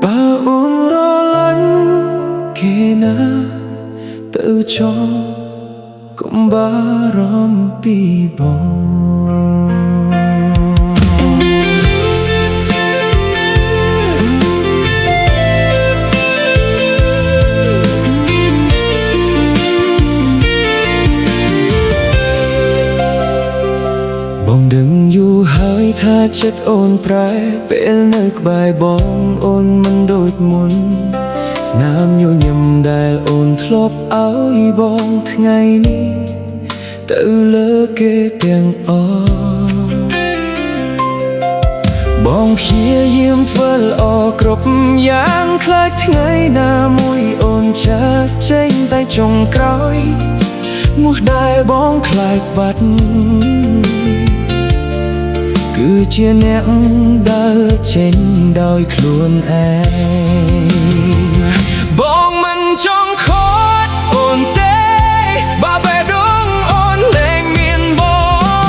Ba ôn lo lắng kề na tự cho cũng ba rom pi bongបងដឹងយូរហើយថាចិត្តអូនប្រែពេលនៅក្បែរបងអូនមិនដូចមុនស្នាមញញឹមដែលអូនធ្លាប់ឲ្យបងថ្ងៃនេះទៅលើគេទាំងអស់បងព្យាយាមធ្វើល្អគ្រប់យ៉ាងខ្លាចថ្ងៃណាមួយអូនចាកចេញតែចុងក្រោយនោះដែលបងខ្លាចបាត់គឺជាអ្នកដើរចេញដោយខ្លួនឯងបងមិនចង់ខកអូនទេបើបេះដូងអូនលែងមានប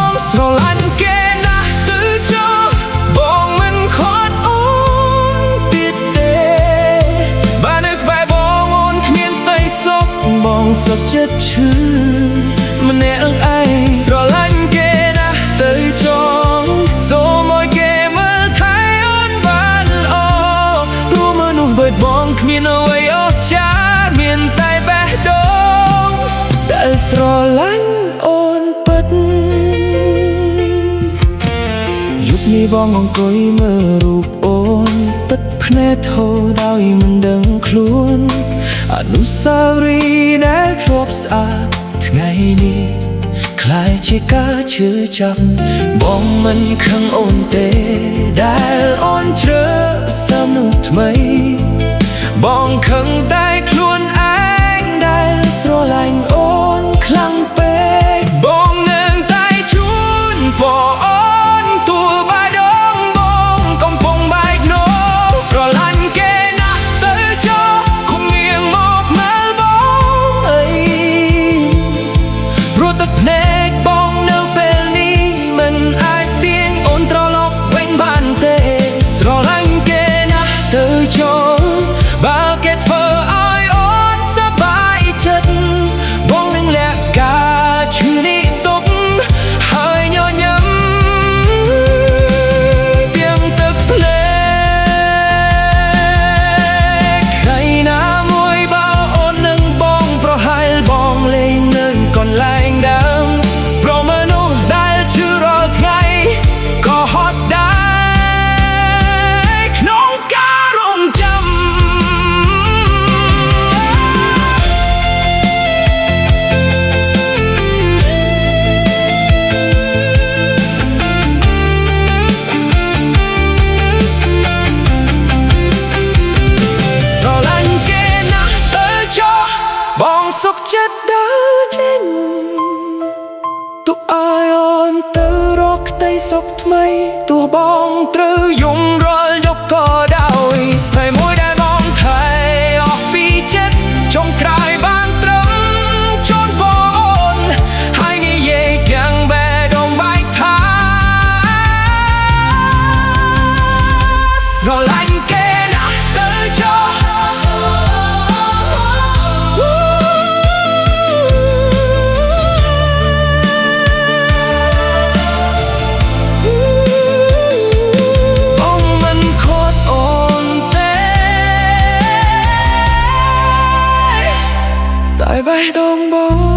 ងស្រឡាញ់គេណាស់ទៅចោលបងមិនខកអូនទៀតទេបើនៅក្បែរបងអូនគ្មានតែសុខបងសុខចិត្តឈឺម្នាក់ឯងស្រឡាញ់គេណាស់ទៅចោលសូមឲ្យគេមើលថែអូនបានល្អព្រោះមនុស្សដូចបងគ្មានអ្វីអស្ចារ្យមានតែបេះដូងដែលស្រឡាញ់អូនពិតយប់នេះបងអង្គុយមើលរូបអូនទឹកភ្នែកធូរដោយមិនដឹងខ្លួនអនុស្សាវរីយ៍ដែលធ្លាប់ស្អាតថ្ងៃនេះคล้ายជាការឈឺចាប់បងមិនខឹងអូនទេដែលអូនជ្រើសើមនុស្សថ្មីបងខឹងតែខ្លួនឯងដែលស្រឡាញ់អូនខ្លាំងពេកបងនឹងតែជួនពរអូនទួលបែកដូងបងកំពុងបែកនោស្រឡាញ់គេណាស់ទៅចោលគុំងាងមកមើលបងអីព្រោះទឹកភ្នែកបងនៅពេលនេះមិនអាចទាញអូនត្រឡប់វិញបានទេស្រឡាញ់គេណាស់ទៅចោលបើគេធ្វើឲ្យអូនសប្បាយចិត្តបងនឹងលាក់ការឈឺនេះទុកហើយញញឹមទាំងទឹកភ្នែកថ្ងៃណាមួយបើអូននឹងបងប្រហែលបងលេងនៅកន្លែងដើមព្រមមនុស្សដែលឈឺរាល់ថ្ងៃក៏ហត់ដែរក្នុងការរងចាំស្រឡាញ់គេណាស់ទៅចោលបងសុខចិត្តដើរចេញទុកឲ្យអូនទៅរកក្តីសុខថ្មីទោះបងត្រូវយំរាល់យប់ក៏ដោយស្នេហ៍មួយដែលបងថែអស់ពីចិត្តចុងក្រោយបានត្រឹមជូនបងអូនហើយនិយាយទាំងបេះដូងបែកថាស្រឡាញ់គេណាស់ទៅចោលតែបេះដូងបង